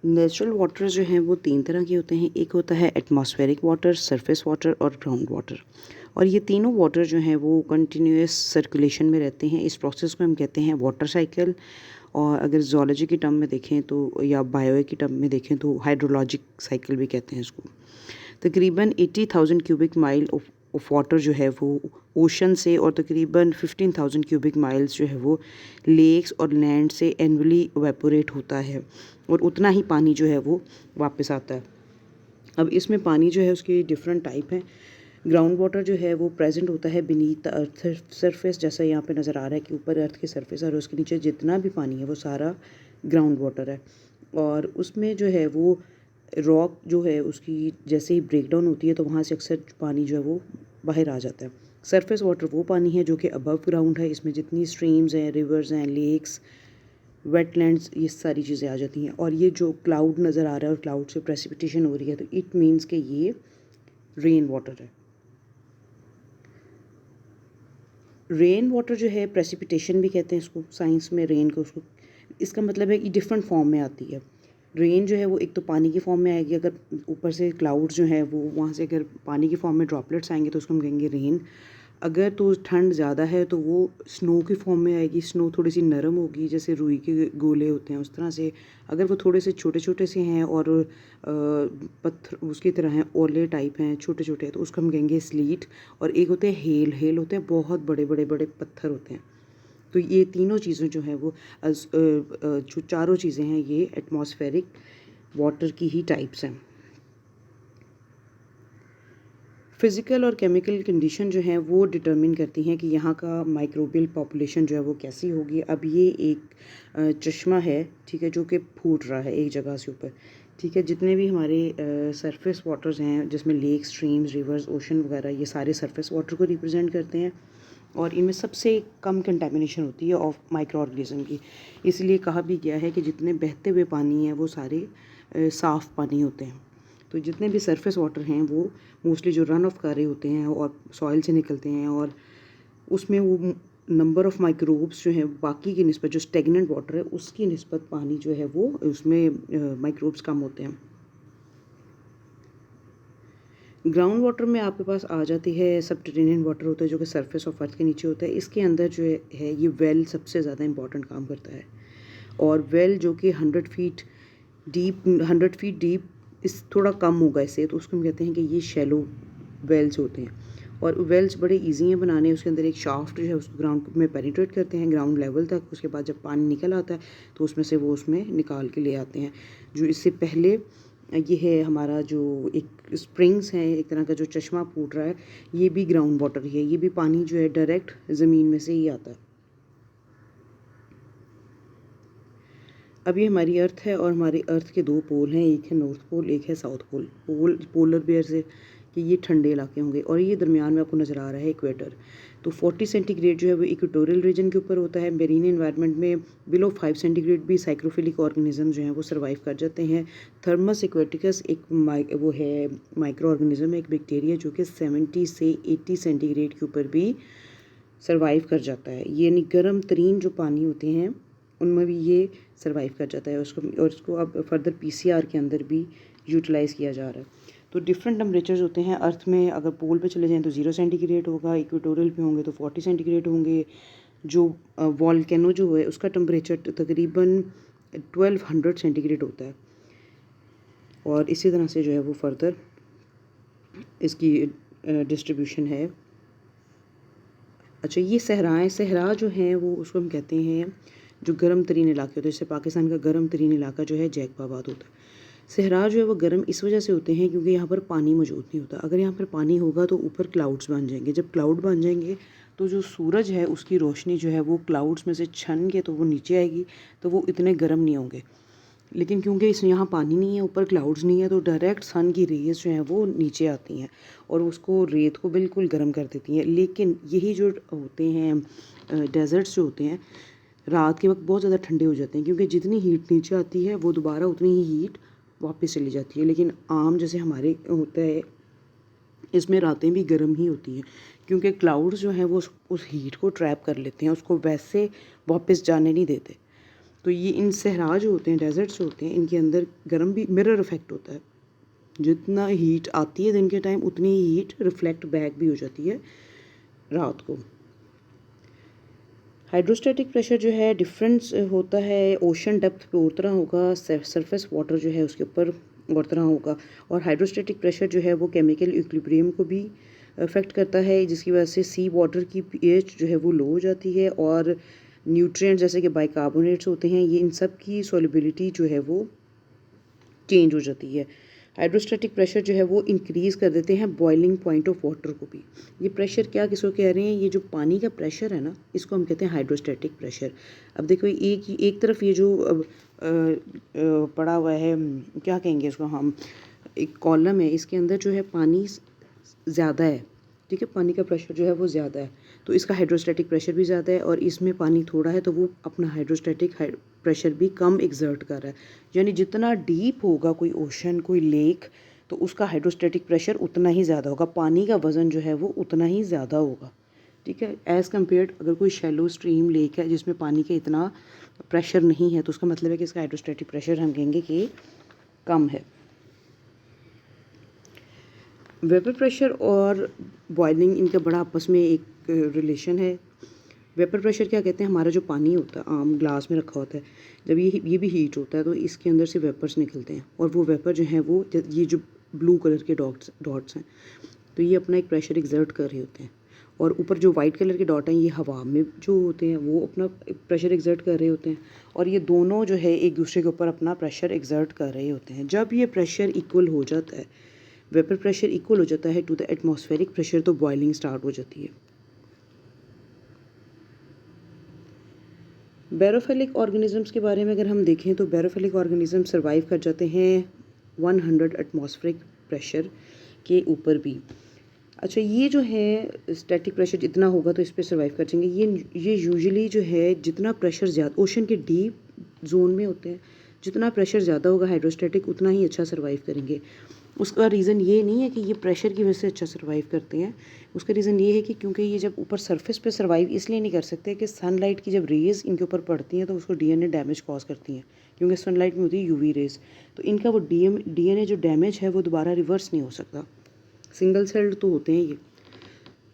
Natural water जो हैं वो 3 तरह के होते हैं। एक होता है एटमॉस्फेरिक वाटर, सरफेस वाटर और ग्राउंड वाटर। और ये तीनों वाटर जो हैं वो कंटिन्यूअस सर्कुलेशन में रहते हैं। इस प्रोसेस को हम कहते हैं वाटर साइकिल। और अगर ज़ूलॉजी की टर्म में देखें तो, या बायो की टर्म में देखें तो, हाइड्रोलॉजिक साइकिल भी कहते हैं इसको। तकरीबन 80,000 क्यूबिक माइल ऑफ वाटर जो है वो ओशन से, और तकरीबन 15,000 क्यूबिक माइल्स जो है वो लेक्स और लैंड से एनुअली इवेपोरेट होता है, और उतना ही पानी जो है वो वापस आता है। अब इसमें पानी जो है उसकी डिफरेंट टाइप हैं। ग्राउंड वाटर जो है वो प्रेजेंट होता है बीनीथ द अर्थ सरफेस, जैसा यहाँ पे नज़र आ रहा है कि ऊपर अर्थ के सरफेस और उसके नीचे जितना भी पानी है वो सारा ग्राउंड वाटर है। और उसमें जो है वो रॉक जो है उसकी जैसे ही ब्रेक डाउन होती है तो वहाँ से अक्सर पानी जो है वो बाहर आ जाता है। सरफेस वाटर वो पानी है जो कि अबव ग्राउंड है। इसमें जितनी स्ट्रीम्स हैं, रिवर्स हैं, लेक्स, वेटलैंड्स, ये सारी चीज़ें आ जाती हैं। और ये जो क्लाउड नज़र आ रहा है और क्लाउड से प्रेसिपिटेशन हो रही है तो इट मीन्स कि ये रेन वाटर है। रेन वाटर जो है प्रेसिपिटेशन भी कहते हैं इसको साइंस में, रेन को उसको, इसका मतलब है कि डिफरेंट फॉर्म में आती है। रेन जो है वो एक तो पानी की फॉर्म में आएगी, अगर ऊपर से क्लाउड जो है वो वहाँ से अगर पानी की फॉर्म में ड्रॉपलेट्स आएंगे तो उसको हम कहेंगे रेन। अगर तो ठंड ज़्यादा है तो वो स्नो की फॉर्म में आएगी। स्नो थोड़ी सी नरम होगी, जैसे रुई के गोले होते हैं उस तरह से। अगर वो थोड़े से छोटे छोटे से हैं और पत्थर उसकी तरह हैं, ओले टाइप हैं, छोटे छोटे, तो उसको हम कहेंगे स्लीट। और एक होते हैं हेल। हेल होते हैं बहुत बड़े बड़े बड़े पत्थर होते हैं। तो ये तीनों चीज़ें जो हैं वो जो चारों चीज़ें हैं ये एटमॉस्फेरिक वाटर की ही टाइप्स हैं। फ़िज़िकल और केमिकल कंडीशन जो हैं वो डिटरमिन करती हैं कि यहाँ का माइक्रोबियल पॉपुलेशन जो है वो कैसी होगी। अब ये एक चश्मा है, ठीक है, जो कि फूट रहा है एक जगह से ऊपर, ठीक है। जितने भी हमारे सरफेस वाटर्स हैं जिसमें लेक, स्ट्रीम्स, रिवर्स, ओशन वगैरह, ये सारे सरफेस वाटर को रिप्रेजेंट करते हैं। और इनमें सबसे कम कंटेमिनेशन होती है ऑफ माइक्रो ऑर्गेनिज्म की। इसलिए कहा भी गया है कि जितने बहते हुए पानी हैं वो सारे साफ़ पानी होते हैं। तो जितने भी सरफेस वाटर हैं वो मोस्टली जो रन ऑफ कर रहे होते हैं और सॉइल से निकलते हैं, और उसमें वो नंबर ऑफ़ माइक्रोब्स जो हैं बाकी की निस्बत, जो स्टेगनेंट वाटर है उसकी निस्बत पानी जो है वो उसमें माइक्रोब्स कम होते हैं। ग्राउंड वाटर में आपके पास आ जाती है सबटरेनियन वाटर होता है जो कि सरफेस ऑफ अर्थ के नीचे होता है। इसके अंदर जो है ये वेल सबसे ज़्यादा इंपॉर्टेंट काम करता है। और वेल जो कि 100 फीट डीप, इस थोड़ा कम होगा इससे, तो उसको हम कहते हैं कि ये शैलो वेल्स होते हैं। और वेल्स बड़े इजी हैं बनाने। उसके अंदर एक शाफ्ट जो है उसको ग्राउंड में पेनिट्रेट करते हैं ग्राउंड लेवल तक। उसके बाद जब पानी निकल आता है तो उसमें से वो उसमें निकाल के ले आते हैं। जो इससे पहले ये है हमारा जो एक स्प्रिंग्स हैं, एक तरह का जो चश्मा फूट रहा है, ये भी ग्राउंड वाटर ही है। ये भी पानी जो है डायरेक्ट ज़मीन में से ही आता है। अब ये हमारी अर्थ है और हमारी अर्थ के दो पोल हैं, एक है नॉर्थ पोल, एक है साउथ पोल। पोलर बेयर से कि ये ठंडे इलाके होंगे, और ये दरमियान में आपको नज़र आ रहा है इक्वेटर। तो 40 सेंटीग्रेड जो है वो इक्वेटोरियल रीजन के ऊपर होता है। मेरीन एनवायरनमेंट में बिलो 5 सेंटीग्रेड भी साइक्रोफिलिक ऑर्गेनिज्म जो हैं वो सर्वाइव कर जाते हैं। थर्मस एक्वेटिकस एक वो है माइक्रो ऑर्गेनिज्म, एक बैक्टीरिया जो कि 70 से 80 सेंटीग्रेड के ऊपर भी सर्वाइव कर जाता है। यानी गर्म तरीन जो पानी होते हैं उनमें भी ये सर्वाइव कर जाता है उसको, और इसको अब फर्दर पीसीआर के अंदर भी यूटिलाइज़ किया जा रहा है। तो डिफरेंट टेम्परेचर्स होते हैं अर्थ में। अगर पोल पे चले जाएं तो 0 सेंटीग्रेड होगा, इक्वेटोरियल पे होंगे तो 40 सेंटीग्रेड होंगे। जो वॉल्केनो जो है उसका टेम्परेचर तकरीबन 1200 सेंटीग्रेड होता है। और इसी तरह से जो है वो फर्दर इसकी डिस्ट्रीब्यूशन है। अच्छा, ये सहरा जो हैं वो उसको हम कहते हैं जो गर्म तरीन इलाके होते हैं। जैसे पाकिस्तान का गर्म तरीन इलाका जो है जैकबाबाद होता है। सहरा जो है वो गर्म इस वजह से होते हैं क्योंकि यहाँ पर पानी मौजूद नहीं होता। अगर यहाँ पर पानी होगा तो ऊपर क्लाउड्स बन जाएंगे। जब क्लाउड बन जाएंगे तो जो सूरज है उसकी रोशनी जो है वो क्लाउड्स में से छन के तो वो नीचे आएगी, तो वो इतने गर्म नहीं होंगे। लेकिन क्योंकि इस यहाँ पानी नहीं है, ऊपर क्लाउड्स नहीं है, तो डायरेक्ट सन की रेज़ जो हैं वो नीचे आती हैं और उसको रेत को बिल्कुल गर्म कर देती हैं। लेकिन यही जो होते हैं डेजर्ट्स जो होते हैं, रात के वक्त बहुत ज़्यादा ठंडे हो जाते हैं क्योंकि जितनी हीट नीचे आती है वो दोबारा उतनी ही हीट वापस चली जाती है। लेकिन आम जैसे हमारे होता है इसमें रातें भी गर्म ही होती हैं क्योंकि क्लाउड्स जो हैं वो उस हीट को ट्रैप कर लेते हैं, उसको वैसे वापस जाने नहीं देते। तो तो ये इन सहरा जो होते हैं, डेजर्ट्स जो होते हैं, इनके अंदर गर्म भी मिरर इफेक्ट होता है। जितना हीट आती है दिन के टाइम उतनी ही हीट रिफ्लेक्ट बैक भी हो जाती है रात को। हाइड्रोस्टैटिक प्रेशर जो है डिफरेंस होता है, ओशन डेप्थ पे और तरह होगा, सरफेस वाटर जो है उसके ऊपर और तरह होगा। और हाइड्रोस्टैटिक प्रेशर जो है वो केमिकल इक्विलिब्रियम को भी अफेक्ट करता है, जिसकी वजह से सी वाटर की पीएच जो है वो लो हो जाती है और न्यूट्रिएंट्स जैसे कि बाइकार्बोनेट्स होते हैं, ये इन सब की सॉल्युबिलिटी जो है वो चेंज हो जाती है। हाइड्रोस्टैटिक प्रेशर जो है वो इंक्रीज़ कर देते हैं बॉइलिंग पॉइंट ऑफ वाटर को भी। ये प्रेशर क्या किसको कह रहे हैं, ये जो पानी का प्रेशर है ना, इसको हम कहते हैं हाइड्रोस्टैटिक प्रेशर। अब देखो एक तरफ ये जो पड़ा हुआ है, क्या कहेंगे इसको हम, एक कॉलम है, इसके अंदर जो है पानी ज़्यादा है, ठीक है, पानी का प्रेशर जो है वो ज़्यादा है, तो इसका हाइड्रोस्टैटिक प्रेशर भी ज़्यादा है। और इसमें पानी थोड़ा है तो वो अपना हाइड्रोस्टैटिक प्रेशर भी कम एग्जर्ट कर रहा है। यानी जितना डीप होगा कोई ओशन, कोई लेक, तो उसका हाइड्रोस्टैटिक प्रेशर उतना ही ज़्यादा होगा, पानी का वज़न जो है वो उतना ही ज़्यादा होगा, ठीक है। एज़ कम्पेयर्ड अगर कोई शैलो स्ट्रीम लेक है जिसमें पानी का इतना प्रेशर नहीं है, तो उसका मतलब है कि इसका हाइड्रोस्टैटिक प्रेशर हम कहेंगे कि कम है। वेपर प्रेशर और बॉइलिंग, इनका बड़ा आपस में एक रिलेशन है। वेपर प्रेशर क्या कहते हैं, हमारा जो पानी होता है आम ग्लास में रखा होता है, जब ये भी हीट होता है तो इसके अंदर से वेपर्स निकलते हैं, और वो वेपर जो हैं वो ये जो ब्लू कलर के डॉट्स हैं, तो ये अपना एक प्रेशर एक्सर्ट कर रहे होते हैं। और ऊपर जो वाइट कलर के डॉट हैं ये हवा में जो होते हैं वो अपना प्रेशर एक्सर्ट कर रहे होते हैं, और ये दोनों जो है एक दूसरे के ऊपर अपना प्रेशर एक्सर्ट कर रहे होते हैं। जब ये प्रेशर इक्वल हो जाता है, वेपर प्रेशर इक्वल हो जाता है टू द एटमॉस्फेरिक प्रेशर, तो बॉइलिंग स्टार्ट हो जाती है। बैरोफिलिक ऑर्गेनिजम्स के बारे में अगर हम देखें तो बैरोफिलिक ऑर्गेनिज्म सर्वाइव कर जाते हैं 100 एटमॉस्फेरिक प्रेशर के ऊपर भी। अच्छा, ये जो है स्टैटिक प्रेशर जितना होगा तो इस पर सर्वाइव कर जाएंगे। ये यूजुअली जो है जितना प्रेशर ज़्यादा ओशन के डीप जोन में होते हैं, जितना प्रेशर ज़्यादा होगा हाइड्रोस्टैटिक, उतना ही अच्छा सर्वाइव करेंगे। उसका रीज़न ये नहीं है कि ये प्रेशर की वजह से अच्छा सर्वाइव करते हैं, उसका रीज़न ये है कि क्योंकि ये जब ऊपर सरफेस पे सर्वाइव इसलिए नहीं कर सकते कि सनलाइट की जब रेज़ इनके ऊपर पड़ती हैं तो उसको डीएनए डैमेज कॉज करती हैं, क्योंकि सनलाइट में होती है यूवी रेज़, तो इनका वो डीएनए जो डैमेज है वो दोबारा रिवर्स नहीं हो सकता। सिंगल सेल्ड तो होते हैं ये,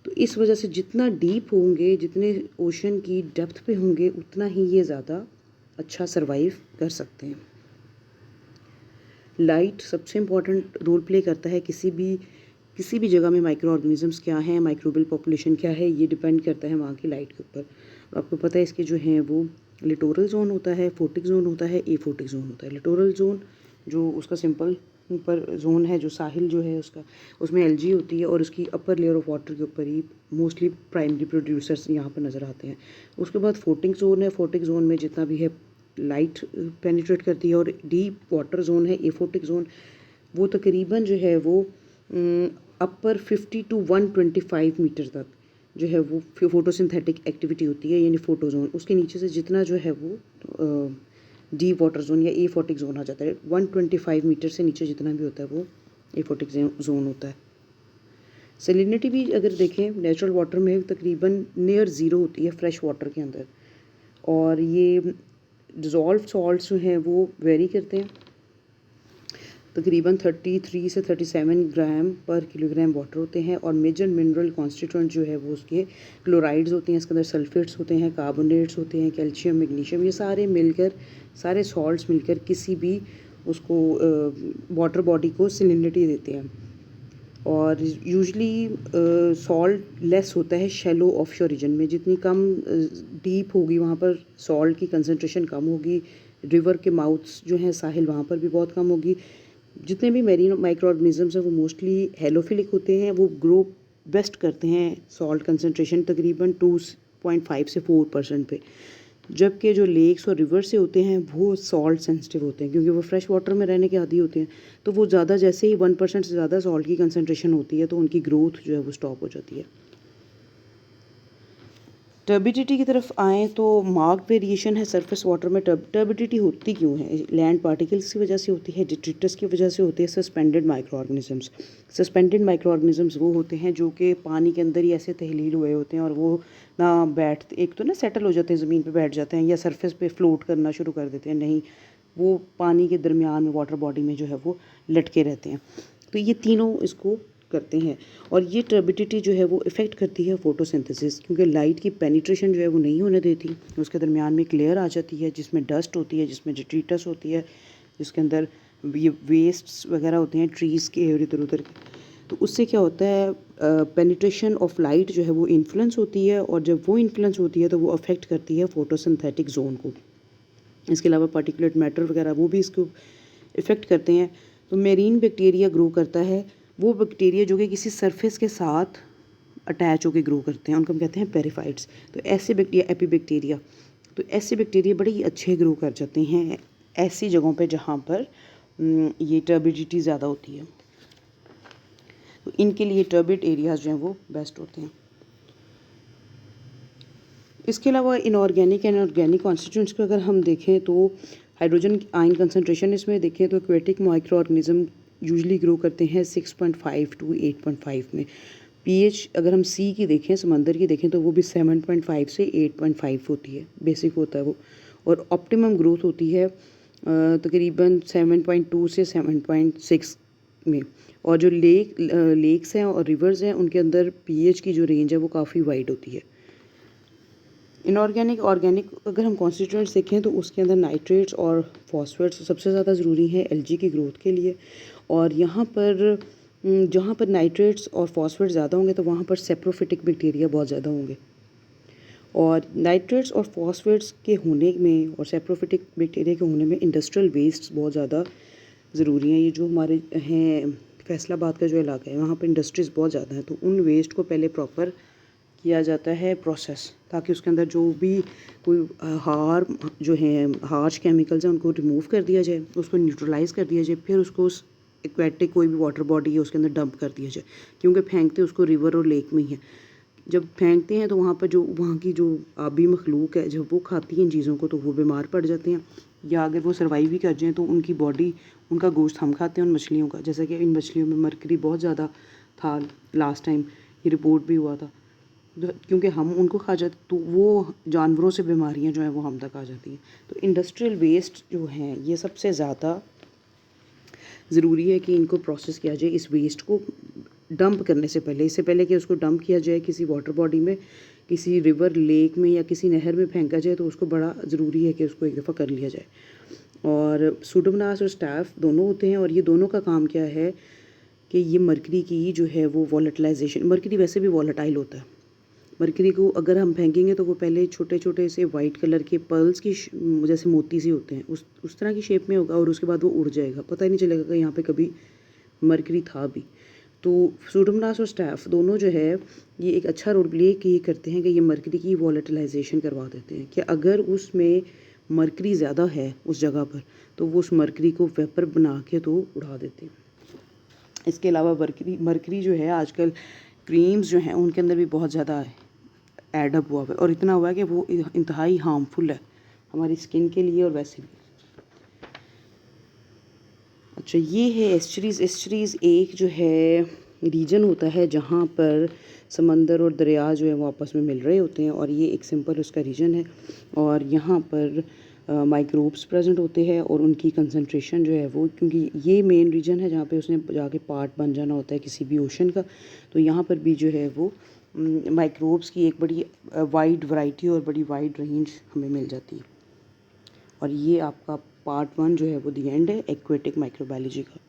तो इस वजह से जितना डीप होंगे, जितने ओशन की डेप्थ पे होंगे, उतना ही ये ज़्यादा अच्छा सर्वाइव कर सकते हैं। लाइट सबसे इम्पॉर्टेंट रोल प्ले करता है किसी भी जगह में। माइक्रो ऑर्गेनिजम्स क्या हैं, माइक्रोबियल पॉपुलेशन क्या है, ये डिपेंड करता है वहाँ की लाइट के ऊपर। आपको पता है इसके जो हैं वो लिटोरल जोन होता है, फोटिक जोन होता है, एफोटिक जोन होता है। लिटोरल जोन जो उसका सिंपल ऊपर जोन है, जो साहिल जो है उसका, उसमें एलजी होती है और उसकी अपर लेयर ऑफ वाटर के ऊपर ही मोस्टली प्राइमरी प्रोड्यूसर्स यहाँ पर नज़र आते हैं। उसके बाद फोटिक जोन है, फोटिक जोन में जितना भी है लाइट पेनिट्रेट करती है, और डीप वाटर जोन है एफोटिक जोन, वो तकरीबन जो है वो अपर 50 to 125 मीटर तक जो है वो फोटोसिंथेटिक एक्टिविटी होती है, यानी फोटो जोन। उसके नीचे से जितना जो है वो डीप वाटर जोन या एफोटिक जोन आ जाता है। 125 मीटर से नीचे जितना भी होता है वो एफोटिक जोन होता है। सैलिनिटी भी अगर देखें नेचुरल वाटर में तकरीबन नियर ज़ीरो होती है फ्रेश वाटर के अंदर, और ये डिज़ोल्व सॉल्ट्स जो हैं वो वेरी करते हैं, तकरीबन 33 से 37 ग्राम पर किलोग्राम वाटर होते हैं। और मेजर मिनरल कॉन्स्टिट्यूएंट जो है वो उसके क्लोराइड्स होते हैं, इसके अंदर सल्फेट्स होते हैं, कार्बोनेट्स होते हैं, कैल्शियम, मैग्नीशियम, ये सारे सॉल्ट्स मिलकर किसी भी उसको वाटर बॉडी को सैलिनिटी देते हैं। और यूजुअली सॉल्ट लेस होता है शैलो ऑफशोर रीजन में, जितनी कम डीप होगी वहाँ पर सॉल्ट की कंसंट्रेशन कम होगी। रिवर के माउथ्स जो हैं साहिल, वहाँ पर भी बहुत कम होगी। जितने भी मेरीन माइक्रो ऑर्गेनिजम्स हैं वो मोस्टली हेलोफिलिक होते हैं, वो ग्रो बेस्ट करते हैं सॉल्ट कंसंट्रेशन तकरीबन 2.5 से 4% पे, जबकि जो लेक्स और रिवर से होते हैं वो सॉल्ट सेंसिटिव होते हैं, क्योंकि वो फ्रेश वाटर में रहने के आदी होते हैं, तो वो ज़्यादा जैसे ही 1% से ज़्यादा सॉल्ट की कंसंट्रेशन होती है तो उनकी ग्रोथ जो है वो स्टॉप हो जाती है। टर्बिडिटी की तरफ आएँ तो मार्क्ड वेरिएशन है सरफेस वाटर में। टर्बिडिटी होती क्यों है? लैंड पार्टिकल्स की वजह से होती है, डिट्रिटस की वजह से होती है, suspended micro organisms. Suspended micro organisms वो होते हैं जो कि पानी के अंदर ही ऐसे तहलील हुए होते हैं और वो ना बैठते, एक तो ना सेटल हो जाते हैं, ज़मीन पे बैठ जाते हैं या सरफेस पे फ्लोट करना शुरू कर देते हैं, नहीं वो पानी के दरमियान में वाटर बॉडी में जो है वो लटके रहते हैं। तो ये तीनों इसको करते हैं और ये टर्बिडिटी जो है वो इफ़ेक्ट करती है फोटोसिंथेसिस, क्योंकि लाइट की पेनिट्रेशन जो है वो नहीं होने देती। उसके दरमियान में एक लेयर आ जाती है जिसमें डस्ट होती है, जिसमें डिट्रिटस होती है, जिसके अंदर ये वेस्ट्स वगैरह होते हैं ट्रीज़ के और इधर उधर के। तो उससे क्या होता है, पेनिट्रेशन ऑफ लाइट जो है वो इन्फ्लुएंस होती है और जब वो इन्फ्लुएंस होती है तो वो अफेक्ट करती है फोटोसिंथेटिक जोन को। इसके अलावा पार्टिकुलेट मैटर वगैरह वो भी इसको इफ़ेक्ट करते हैं। तो मेरीन बैक्टीरिया ग्रो करता है, वो बैक्टीरिया जो कि किसी सरफेस के साथ अटैच होकर ग्रो करते हैं, उनको हम कहते हैं पेरिफाइट्स। तो ऐसे बैक्टीरिया एपी बैक्टीरिया, तो ऐसे बैक्टीरिया बड़े ही अच्छे ग्रो कर जाते हैं ऐसी जगहों पे जहाँ पर ये टर्बिडिटी ज़्यादा होती है। तो इनके लिए टर्बिड एरियाज़ जो हैं वो बेस्ट होते हैं। इसके अलावा इनऑर्गेनिक एंड ऑर्गेनिक कॉन्स्टिट्यूएंट्स को अगर हम देखें तो हाइड्रोजन आयन कंसनट्रेशन इसमें देखें तो aquatic micro organism usually grow करते हैं 6.5 टू 8.5 में। पीएच अगर हम सी की देखें, समंदर की देखें, तो वो भी 7.5 से 8.5 होती है, बेसिक होता है वो। और ऑप्टिमम ग्रोथ होती है तकरीबन 7.2 से 7.6 में। और जो लेक्स हैं और रिवर्स हैं उनके अंदर पीएच की जो रेंज है वो काफ़ी वाइड होती है। इनऑर्गेनिक ऑर्गेनिक अगर हम कॉन्स्टिट्यूएंट्स देखें तो उसके अंदर नाइट्रेट्स और फॉस्फेट्स सबसे ज़्यादा ज़रूरी हैं एल्गी की ग्रोथ के लिए। और यहाँ पर जहाँ पर नाइट्रेट्स और फॉस्फेट्स ज़्यादा होंगे तो वहाँ पर सेप्रोफिटिक बैक्टीरिया बहुत ज़्यादा होंगे। और नाइट्रेट्स और फॉस्फेट्स के होने में और सेप्रोफिटिक बैक्टीरिया के होने में इंडस्ट्रियल वेस्ट्स बहुत ज़्यादा ज़रूरी हैं। ये जो हमारे हैं फैसलाबाद का जो इलाका है वहाँ पर इंडस्ट्रीज़ बहुत ज़्यादा हैं, तो उन वेस्ट को पहले प्रॉपर किया जाता है प्रोसेस, ताकि उसके अंदर जो भी कोई हार्श केमिकल्स हैं उनको रिमूव कर दिया जाए, उसको न्यूट्रलाइज़ कर दिया जाए, फिर उसको उस एक्वेटिक कोई भी वाटर बॉडी है उसके अंदर डंप कर दिया जाए। क्योंकि फेंकते उसको रिवर और लेक में ही है। जब फेंकते हैं तो वहाँ पर जो वहाँ की जो आबी मखलूक है जब वो खाती है इन चीज़ों को तो वो बीमार पड़ जाते हैं, या अगर वो सर्वाइव भी कर जाएँ तो उनकी बॉडी, उनका गोश्त हम खाते हैं उन मछलियों का। जैसा कि इन मछलियों में मरकरी बहुत ज़्यादा था, लास्ट टाइम ये रिपोर्ट भी हुआ था। क्योंकि हम उनको खा जाते तो वो जानवरों से बीमारियां जो हैं वो हम तक आ जाती हैं। तो इंडस्ट्रियल वेस्ट जो हैं ये सबसे ज़्यादा ज़रूरी है कि इनको प्रोसेस किया जाए। इस वेस्ट को डंप करने से पहले, इससे पहले कि उसको डंप किया जाए किसी वाटर बॉडी में, किसी रिवर, लेक में या किसी नहर में फेंका जाए, तो उसको बड़ा ज़रूरी है कि उसको एक दफ़ा कर लिया जाए। और सूडोमोनास और स्टाफ दोनों होते हैं और ये दोनों का काम क्या है कि ये मरकरी की जो है वो वॉलेटिलाइजेशन, मरकरी वैसे भी वॉलेटाइल होता है। मरकरी को अगर हम फेंकेंगे तो वो पहले छोटे छोटे से वाइट कलर के पर्ल्स की जैसे मोती से होते हैं उस तरह की शेप में होगा और उसके बाद वो उड़ जाएगा, पता ही नहीं चलेगा कि यहाँ पे कभी मरकरी था भी। तो सूडोमोनास और स्टाफ दोनों जो है ये एक अच्छा रोल प्ले ये करते हैं कि ये मरकरी की वॉलेटिलाइजेशन करवा देते हैं कि अगर उसमें मरकरी ज़्यादा है उस जगह पर तो वो उस मरकरी को वेपर बना के तो उड़ा देते हैं। इसके अलावा मरकरी जो है आजकल क्रीम्स जो हैं उनके अंदर भी बहुत ज़्यादा एडअप हुआ है और इतना हुआ है कि वो इंतहाई हार्मफुल है हमारी स्किन के लिए और वैसे भी। अच्छा, ये है एस्चरीज़। एस्चरीज़ एक जो है रीजन होता है जहाँ पर समंदर और दरिया जो है वो आपस में मिल रहे होते हैं और ये एक सिंपल उसका रीजन है और यहाँ पर माइक्रोब्स प्रेजेंट होते हैं और उनकी कंसंट्रेशन जो है वो, क्योंकि ये मेन रीजन है जहाँ पे उसने जाके पार्ट बन जाना होता है किसी भी ओशन का, तो यहाँ पर भी जो है वो माइक्रोब्स की एक बड़ी वाइड वैरायटी और बड़ी वाइड रेंज हमें मिल जाती है। और ये आपका पार्ट 1 जो है वो दी एंड है एक्वेटिक माइक्रोबायोलॉजी का।